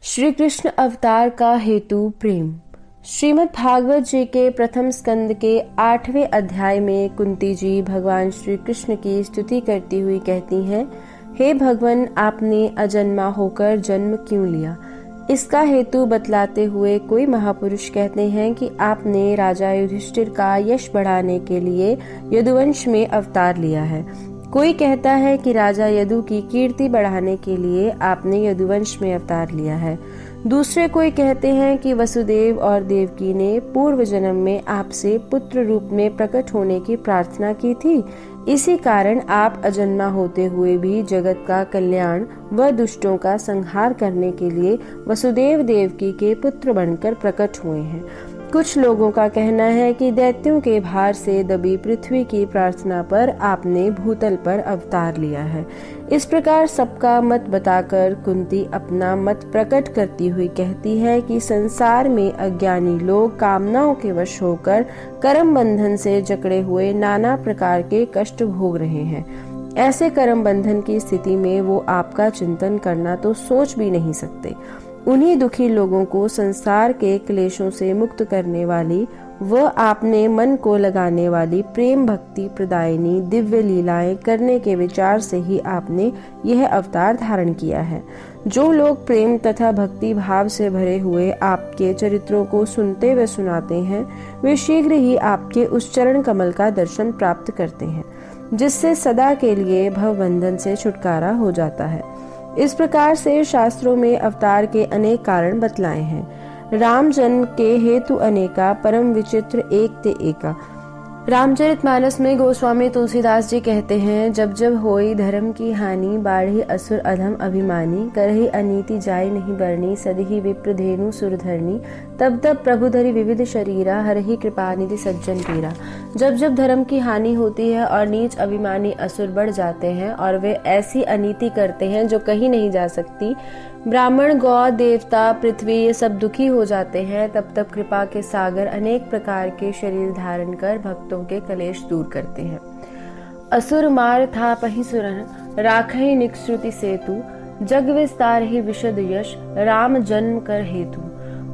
श्री कृष्ण अवतार का हेतु प्रेम। श्रीमद् भागवत जी के प्रथम स्कंद के 8वें अध्याय में कुंती जी भगवान श्री कृष्ण की स्तुति करती हुई कहती हैं, हे भगवान, आपने अजन्मा होकर जन्म क्यों लिया? इसका हेतु बतलाते हुए कोई महापुरुष कहते हैं कि आपने राजा युधिष्ठिर का यश बढ़ाने के लिए यदुवंश में अवतार लिया है। कोई कहता है कि राजा यदु की कीर्ति बढ़ाने के लिए आपने यदुवंश में अवतार लिया है। दूसरे कोई कहते हैं कि वसुदेव और देवकी ने पूर्व जन्म में आपसे पुत्र रूप में प्रकट होने की प्रार्थना की थी, इसी कारण आप अजन्मा होते हुए भी जगत का कल्याण व दुष्टों का संहार करने के लिए वसुदेव देवकी के पुत्र बनकर प्रकट हुए हैं। कुछ लोगों का कहना है कि दैत्यों के भार से दबी पृथ्वी की प्रार्थना पर आपने भूतल पर अवतार लिया है। इस प्रकार सबका मत बताकर कुंती अपना मत प्रकट करती हुई कहती है कि संसार में अज्ञानी लोग कामनाओं के वश होकर कर्म बंधन से जकड़े हुए नाना प्रकार के कष्ट भोग रहे हैं। ऐसे कर्म बंधन की स्थिति में वो आपका चिंतन करना तो सोच भी नहीं सकते। उन्हीं दुखी लोगों को संसार के क्लेशों से मुक्त करने वाली व आपने मन को लगाने वाली प्रेम भक्ति प्रदायिनी दिव्य लीलाएं करने के विचार से ही आपने यह अवतार धारण किया है। जो लोग प्रेम तथा भक्ति भाव से भरे हुए आपके चरित्रों को सुनते व सुनाते हैं, वे शीघ्र ही आपके उस चरण कमल का दर्शन प्राप्त करते हैं, जिससे सदा के लिए भवबंधन से छुटकारा हो जाता है। इस प्रकार से शास्त्रों में अवतार के अनेक कारण बतलाए हैं। राम जन्म के हेतु अनेका, परम विचित्र एक ते एका। रामचरितमानस में गोस्वामी तुलसीदास जी कहते हैं, जब जब होई धर्म की हानि, बाढ़ी असुर अधम अभिमानी, करही अनीति जाय नहीं बरनी, सदहि विप्र धेनु सुरधरनी, तब तब प्रभु धरि विविध शरीरा, हरहि कृपा निधि सज्जन पीरा। जब जब धर्म की हानि होती है और नीच अभिमानी असुर बढ़ जाते हैं और वे ऐसी अनीति करते हैं जो कहीं नहीं जा सकती, ब्राह्मण गौ देवता पृथ्वी ये सब दुखी हो जाते हैं, तब तब कृपा के सागर अनेक प्रकार के शरीर धारण कर भक्तों के कलेश दूर करते हैं। असुर मार था पहि सुरन, राखहि निकश्रुति सेतु, जग विस्तार ही विशद यश, राम जन्म कर हेतु।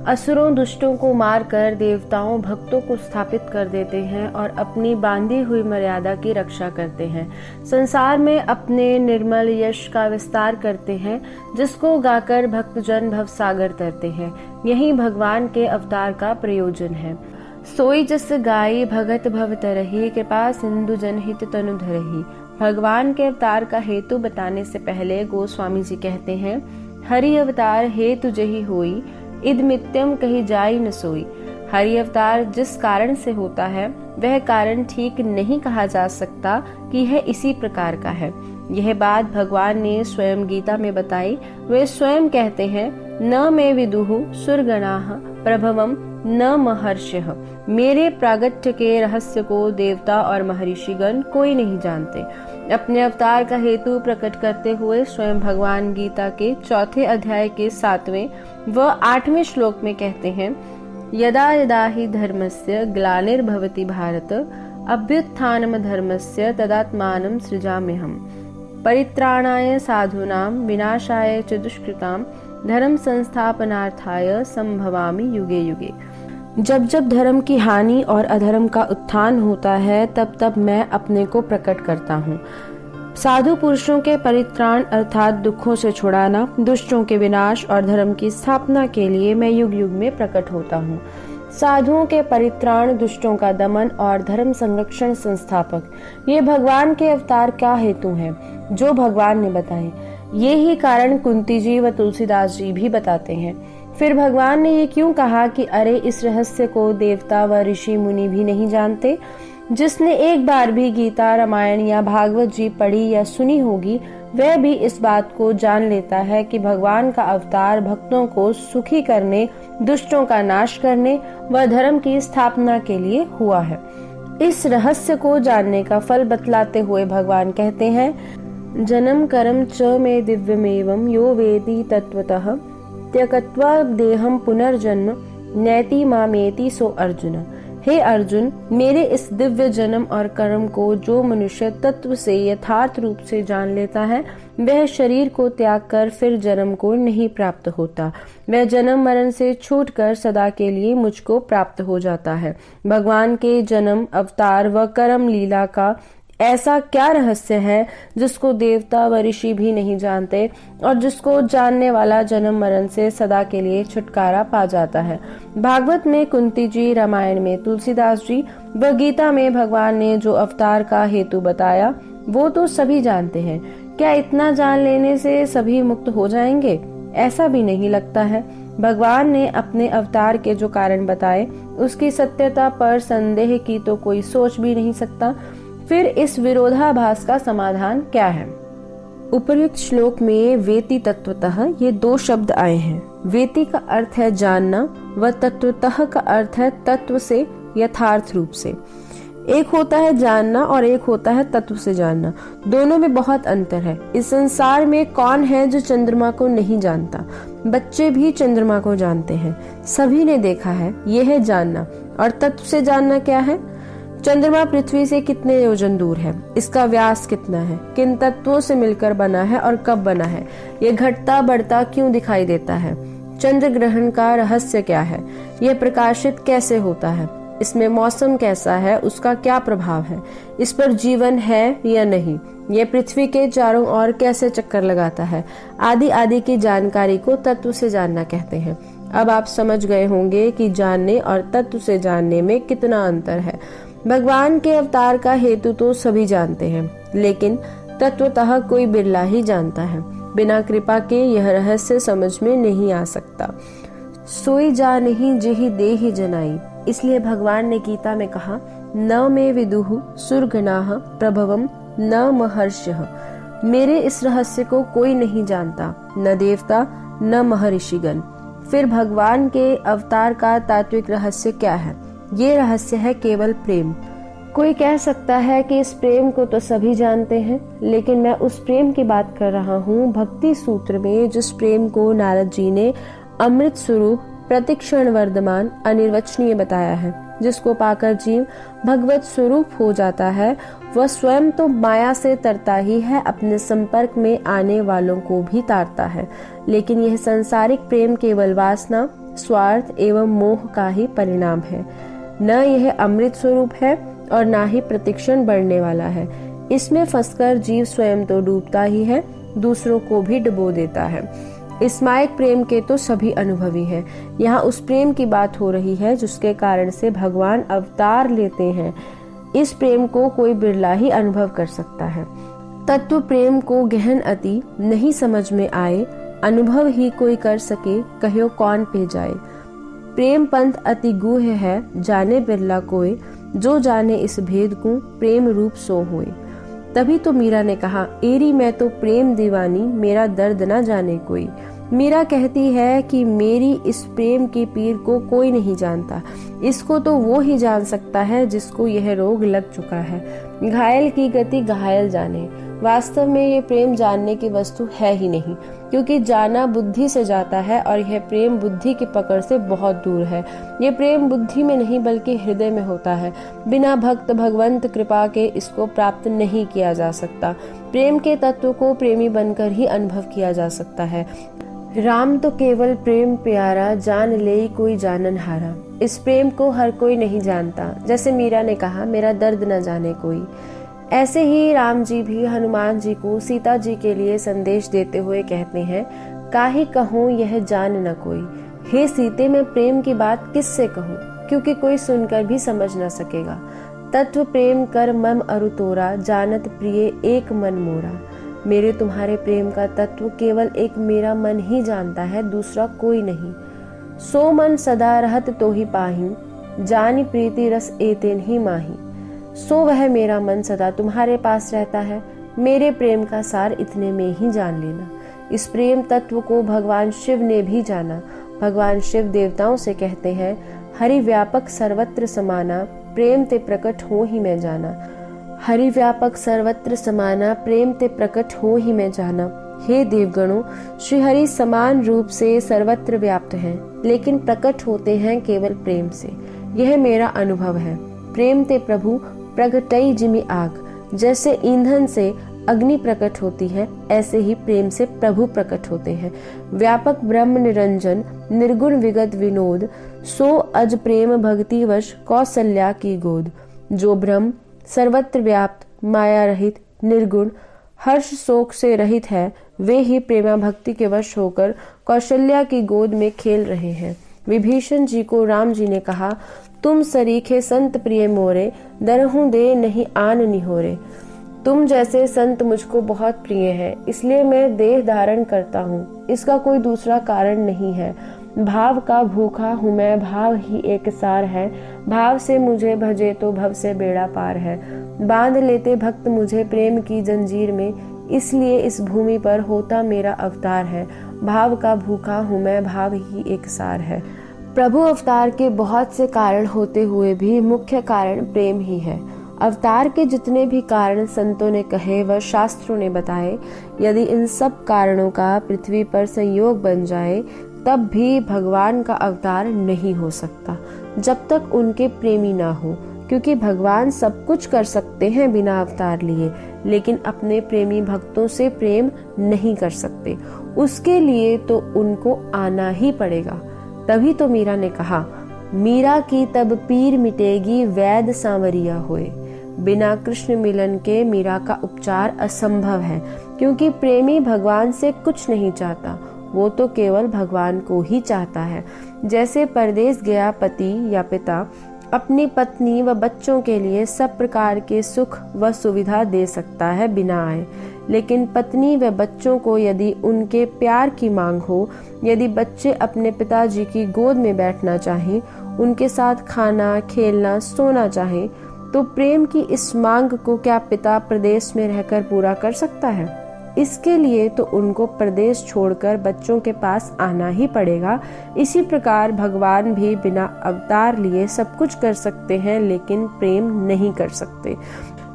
असुरों दुष्टों को मारकर देवताओं भक्तों को स्थापित कर देते हैं और अपनी बांधी हुई मर्यादा की रक्षा करते हैं। संसार में अपने निर्मल यश का विस्तार करते हैं, जिसको गाकर भक्तजन भवसागर तरते हैं। यही भगवान के अवतार का प्रयोजन है। सोई जस गाई भगत भव तरही, कृपा सिंधु जनहित तनु धरही। भगवान के अवतार का हेतु बताने से पहले गोस्वामी जी कहते हैं, हरि अवतार हेतु जही होई, इद मित्यम कही जाई न सोई। हरि अवतार जिस कारण से होता है वह कारण ठीक नहीं कहा जा सकता कि यह इसी प्रकार का है। यह बात भगवान ने स्वयं गीता में बताई। वे स्वयं कहते हैं, न मे विदुहु सुरगणाः प्रभवम न महर्षयः। मेरे प्रागट्य के रहस्य को देवता और महर्षिगण कोई नहीं जानते। अपने अवतार का हेतु प्रकट करते हुए स्वयं भगवान गीता के 4 अध्याय के 7वें व 8वें श्लोक में कहते हैं, यदा यदा हि धर्मस्य ग्लानिर्भवति भारत, अभ्युत्थानम धर्मस्य तदात्मानं सृजाम्यहम्। परित्राणाय साधूनां विनाशाय च दुष्कृतां, धर्म संस्थापनार्थाय संभवामि युगे युगे। जब जब धर्म की हानि और अधर्म का उत्थान होता है, तब तब मैं अपने को प्रकट करता हूँ। साधु पुरुषों के परित्राण अर्थात दुखों से छुड़ाना, दुष्टों के विनाश और धर्म की स्थापना के लिए मैं युग युग में प्रकट होता हूँ। साधुओं के परित्राण, दुष्टों का दमन और धर्म संरक्षण संस्थापक, ये भगवान के अवतार का हेतु है जो भगवान ने बताए। ये ही कारण कुंती जी व तुलसीदास जी भी बताते हैं। फिर भगवान ने ये क्यों कहा कि अरे इस रहस्य को देवता व ऋषि मुनि भी नहीं जानते? जिसने एक बार भी गीता, रामायण या भागवत जी पढ़ी या सुनी होगी, वह भी इस बात को जान लेता है कि भगवान का अवतार भक्तों को सुखी करने, दुष्टों का नाश करने व धर्म की स्थापना के लिए हुआ है। इस रहस्य को जानने का फल बतलाते हुए भगवान कहते हैं, जन्म कर्म च मे दिव्यमेवं यो वेदी तत्वतः, त्यक्त्वा देहं पुनर्जन्म नैति मामेति सो अर्जुन। हे अर्जुन, मेरे इस दिव्य जन्म और कर्म को जो मनुष्य तत्व से यथार्थ रूप से जान लेता है, वह शरीर को त्याग कर फिर जन्म को नहीं प्राप्त होता। वह जन्म मरण से छूटकर सदा के लिए मुझको प्राप्त हो जाता है। भगवान के जन्म, अवतार व कर्म लीला का ऐसा क्या रहस्य है जिसको देवता व ऋषि भी नहीं जानते और जिसको जानने वाला जन्म मरण से सदा के लिए छुटकारा पा जाता है। भागवत में कुंती जी, रामायण में तुलसीदास जी व गीता में भगवान ने जो अवतार का हेतु बताया वो तो सभी जानते हैं। क्या इतना जान लेने से सभी मुक्त हो जाएंगे? ऐसा भी नहीं लगता है। भगवान ने अपने अवतार के जो कारण बताए उसकी सत्यता पर संदेह की तो कोई सोच भी नहीं सकता। फिर इस विरोधाभास का समाधान क्या है? उपर्युक्त श्लोक में वेति तत्वतः ये दो शब्द आए हैं। वेति का अर्थ है जानना व तत्वतः का अर्थ है तत्व से, यथार्थ रूप से। एक होता है जानना और एक होता है तत्व से जानना। दोनों में बहुत अंतर है। इस संसार में कौन है जो चंद्रमा को नहीं जानता? बच्चे भी चंद्रमा को जानते हैं, सभी ने देखा है। यह है जानना। और तत्व से जानना क्या है? चंद्रमा पृथ्वी से कितने योजन दूर है, इसका व्यास कितना है, किन तत्वों से मिलकर बना है और कब बना है, ये घटता बढ़ता क्यों दिखाई देता है, चंद्र ग्रहण का रहस्य क्या है, यह प्रकाशित कैसे होता है, इसमें मौसम कैसा है, उसका क्या प्रभाव है, इस पर जीवन है या नहीं, ये पृथ्वी के चारों ओर कैसे चक्कर लगाता है, आदि आदि की जानकारी को तत्व से जानना कहते हैं। अब आप समझ गए होंगे कि जानने और तत्व से जानने में कितना अंतर है। भगवान के अवतार का हेतु तो सभी जानते हैं, लेकिन तत्वतः कोई बिरला ही जानता है। बिना कृपा के यह रहस्य समझ में नहीं आ सकता। सोई जानहि जेहि देहि जनाई। इसलिए भगवान ने गीता में कहा, न मे विदुः सुरगणाः प्रभवम न महर्षिः। मेरे इस रहस्य को कोई नहीं जानता, न देवता न महर्षिगण। फिर भगवान के अवतार का तात्विक रहस्य क्या है? ये रहस्य है केवल प्रेम। कोई कह सकता है कि इस प्रेम को तो सभी जानते हैं, लेकिन मैं उस प्रेम की बात कर रहा हूँ भक्ति सूत्र में, जिस प्रेम को नारद जी ने अमृत स्वरूप, प्रतिक्षण वर्धमान, अनिर्वचनीय बताया है, जिसको पाकर जीव भगवत स्वरूप हो जाता है। वह स्वयं तो माया से तरता ही है, अपने संपर्क में आने वालों को भी तारता है। लेकिन यह सांसारिक प्रेम केवल वासना, स्वार्थ एवं मोह का ही परिणाम है। न यह अमृत स्वरूप है और ना ही प्रतिक्षण बढ़ने वाला है। इसमें फंसकर जीव स्वयं तो डूबता ही है, दूसरों को भी डुबो देता है। इस मायिक प्रेम के तो सभी अनुभवी हैं। यहाँ उस प्रेम की बात हो रही है जिसके कारण से भगवान अवतार लेते हैं। इस प्रेम को कोई बिरला ही अनुभव कर सकता है। तत्व प्रेम को गहन अति नहीं समझ में आए, अनुभव ही कोई कर सके, कहो कौन पे जाए। प्रेम पंथ अति गूढ़ है, जाने बिरला कोई, जो जाने इस भेद को प्रेम रूप सो होए। तभी तो मीरा ने कहा, एरी मैं तो प्रेम दीवानी, मेरा दर्द ना जाने कोई। मीरा कहती है कि मेरी इस प्रेम की पीर को कोई नहीं जानता, इसको तो वो ही जान सकता है जिसको यह रोग लग चुका है। घायल की गति घायल जाने। वास्तव में ये प्रेम जानने की वस्तु है ही नहीं, क्योंकि जाना बुद्धि से जाता है और यह प्रेम बुद्धि की पकड़ से बहुत दूर है। ये प्रेम बुद्धि में नहीं बल्कि हृदय में होता है। बिना भक्त भगवंत कृपा के इसको प्राप्त नहीं किया जा सकता। प्रेम के तत्व को प्रेमी बनकर ही अनुभव किया जा सकता है। राम तो केवल प्रेम प्यारा, जान ले कोई जानन हारा। इस प्रेम को हर कोई नहीं जानता। जैसे मीरा ने कहा, मेरा दर्द न जाने कोई। ऐसे ही राम जी भी हनुमान जी को सीता जी के लिए संदेश देते हुए कहते हैं, काहे कहूँ यह जान न कोई। हे सीते, मैं प्रेम की बात किससे कहूँ, क्योंकि कोई सुनकर भी समझ न सकेगा। तत्व प्रेम कर मम अरु तोरा, जानत प्रिय एक मन मोरा। मेरे तुम्हारे प्रेम का तत्व केवल एक मेरा मन ही जानता है, दूसरा कोई नहीं। सो मन सदा रहत तो ही पाही, जानी प्रीति रस एतेन ही माही। सो वह मेरा मन सदा तुम्हारे पास रहता है, मेरे प्रेम का सार इतने में ही जान लेना। इस प्रेम तत्व को भगवान शिव ने भी जाना। भगवान शिव देवताओं से कहते हैं, हरि व्यापक सर्वत्र समाना, प्रेम ते प्रकट हो ही मैं जाना। हरि व्यापक सर्वत्र समाना, प्रेम ते प्रकट हो ही मैं जाना। हे देवगणों, श्री हरि समान रूप से सर्वत्र व्याप्त हैं, लेकिन प्रकट होते हैं केवल प्रेम से। यह मेरा अनुभव है। प्रेम ते प्रभु प्रगटई जिमि आग। जैसे ईंधन से अग्नि प्रकट होती है, ऐसे ही प्रेम से प्रभु प्रकट होते हैं। व्यापक ब्रह्म निरंजन निर्गुण विगत विनोद, सो अज प्रेम भक्ति वश कौशल्या की गोद। जो ब्रह्म सर्वत्र व्याप्त माया रहित निर्गुण हर्ष शोक से रहित है, वे ही प्रेमा भक्ति के वश होकर कौशल्या की गोद में खेल रहे हैं। विभीषण जी को राम जी ने कहा, तुम सरीखे संत प्रिय मोरे, दरहूं दे नहीं आन निहोरे। तुम जैसे संत मुझको बहुत प्रिय है, इसलिए मैं देह धारण करता हूँ। इसका कोई दूसरा कारण नहीं है। भाव का भूखा हूँ मैं, भाव ही एक सार है। भाव से मुझे भजे तो भव से बेड़ा पार है। बांध लेते भक्त मुझे प्रेम की जंजीर में, इसलिए इस भूमि पर होता मेरा अवतार है। भाव का भूखा हूँ मैं, भाव ही एक सार है। प्रभु अवतार के बहुत से कारण होते हुए भी मुख्य कारण प्रेम ही है। अवतार के जितने भी कारण संतों ने कहे व शास्त्रों ने बताए, यदि इन सब कारणों का पृथ्वी पर संयोग बन जाए, तब भी भगवान का अवतार नहीं हो सकता जब तक उनके प्रेमी ना हो। क्योंकि भगवान सब कुछ कर सकते हैं बिना अवतार लिए, लेकिन अपने प्रेमी भक्तों से प्रेम नहीं कर सकते। उसके लिए तो उनको आना ही पड़ेगा। तभी तो मीरा ने कहा, मीरा की तब पीर मिटेगी वैद सांवरिया होए। बिना कृष्ण मिलन के मीरा का उपचार असंभव है, क्योंकि प्रेमी भगवान से कुछ नहीं चाहता, वो तो केवल भगवान को ही चाहता है। जैसे परदेश गया पति या पिता अपनी पत्नी व बच्चों के लिए सब प्रकार के सुख व सुविधा दे सकता है बिना आए, लेकिन पत्नी व बच्चों को यदि उनके प्यार की मांग हो, यदि बच्चे अपने पिताजी की गोद में बैठना चाहें, उनके साथ खाना खेलना सोना चाहें, तो प्रेम की इस मांग को क्या पिता प्रदेश में रहकर पूरा कर सकता है? इसके लिए तो उनको प्रदेश छोड़कर बच्चों के पास आना ही पड़ेगा। इसी प्रकार भगवान भी बिना अवतार लिए सब कुछ कर सकते हैं, लेकिन प्रेम नहीं कर सकते।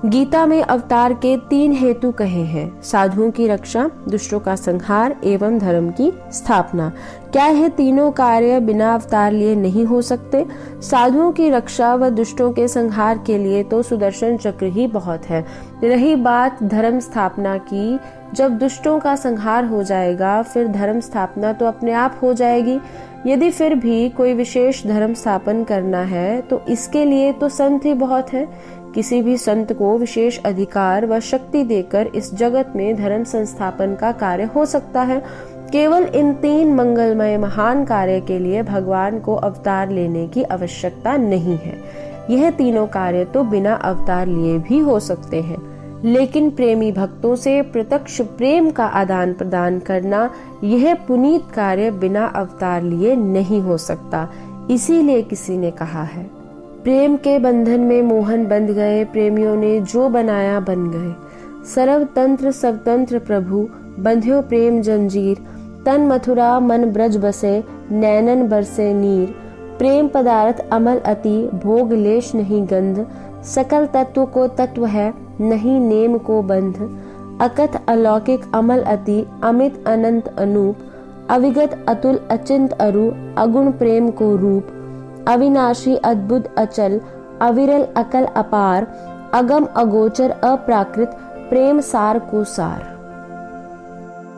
गीता में अवतार के 3 हेतु कहे हैं, साधुओं की रक्षा, दुष्टों का संहार एवं धर्म की स्थापना। क्या यह तीनों कार्य बिना अवतार लिए नहीं हो सकते? साधुओं की रक्षा व दुष्टों के संहार के लिए तो सुदर्शन चक्र ही बहुत है। रही बात धर्म स्थापना की, जब दुष्टों का संहार हो जाएगा, फिर धर्म स्थापना तो अपने आप हो जाएगी। यदि फिर भी कोई विशेष धर्म स्थापन करना है, तो इसके लिए तो संत ही बहुत है। किसी भी संत को विशेष अधिकार व शक्ति देकर इस जगत में धर्म संस्थापन का कार्य हो सकता है। केवल इन 3 मंगलमय महान कार्य के लिए भगवान को अवतार लेने की आवश्यकता नहीं है। यह तीनों कार्य तो बिना अवतार लिए भी हो सकते हैं, लेकिन प्रेमी भक्तों से प्रत्यक्ष प्रेम का आदान प्रदान करना, यह पुनीत कार्य बिना अवतार लिए नहीं हो सकता। इसीलिए किसी ने कहा है, प्रेम के बंधन में मोहन बंध गए, प्रेमियों ने जो बनाया बन गए। सर्वतंत्र स्वतंत्र प्रभु बंध्यो प्रेम जंजीर, तन मथुरा मन ब्रज बसे, नैनन बरसे नीर। प्रेम पदार्थ अमल अति, भोग लेश नहीं गंध। सकल तत्व को तत्व है, नहीं नेम को बंध। अकथ अलौकिक अमल अति, अमित अनंत अनूप। अविगत अतुल अचिंत अरु, अगुण प्रेम को रूप। अविनाशी अद्भुत अचल, अविरल अकल अपार। अगम अगोचर अप्राकृत, प्रेम सार को सार।